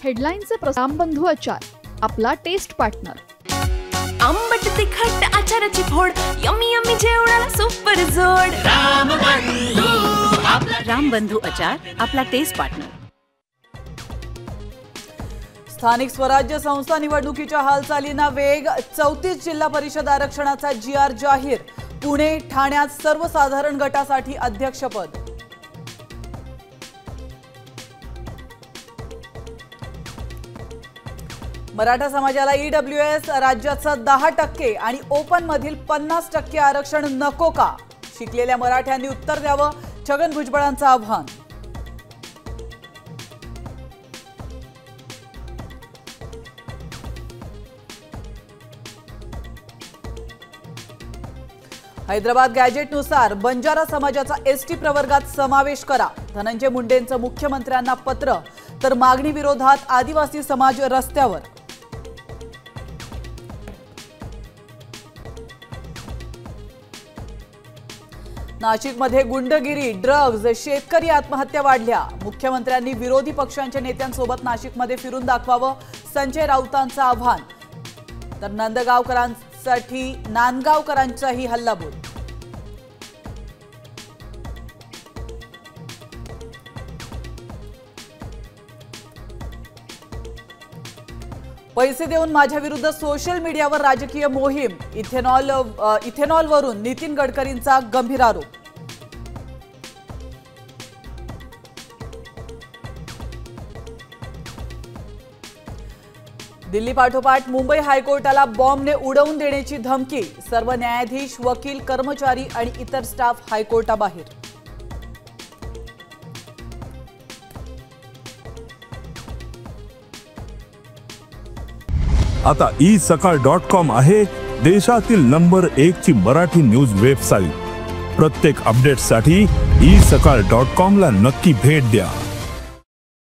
हेडलाईनचे रामबंधू आचार, आपला taste partner. आंबट तिखट आचाराची फोड, यम्मी यम्मी जेवणाला सुपर जोड। रामबंधू आचार, आपला टेस्ट पार्टनर। स्थानिक स्वराज्य संस्था निवडणुकीच्या हालचालींना वेग। 34 जिल्हा परिषद आरक्षणाचा GR जाहीर। पुणे ठाण्यात सर्वसाधारण गटासाठी अध्यक्षपद। मराठा समाजाला EWS राज्याचं 10% आणि ओपन मधील 50% आरक्षण नको का? शिकलेल्या मराठ्यांनी उत्तर द्यावं, छगन भुजबळांचं आव्हान। हैदराबाद गॅजेटनुसार बंजारा समाजाचा ST प्रवर्गात समावेश करा। धनंजय मुंडेंचं मुख्यमंत्र्यांना पत्र, तर मागणी विरोधात आदिवासी समाज रस्त्यावर। नाशिकमध्ये गुंडगिरी, ड्रग्ज, शेतकरी आत्महत्या वाढल्या। मुख्यमंत्र्यांनी विरोधी पक्षांच्या नेत्यांसोबत नाशिकमध्ये फिरून दाखवावं, संजय राऊतांचं आव्हान। तर नांदगावकरांचाही हल्लाबोल। पैसे देऊन माझ्या विरुद्ध सोशल मीडियावर राजकीय मोहीम। इथेनॉलवरून नितीन गडकरींचा गंभीर आरोप। दिल्ली पाठोपाठ मुंबई हायकोर्टाला बॉम्बने उडवून देण्याची धमकी। सर्व न्यायाधीश, वकील, कर्मचारी आणि इतर स्टाफ हायकोर्टाबाहेर। आता isakal.com आहे देशातील नंबर 1 ची मराठी न्यूज वेबसाईट। प्रत्येक अपडेटसाठी isakal.com ला नक्की भेट द्या।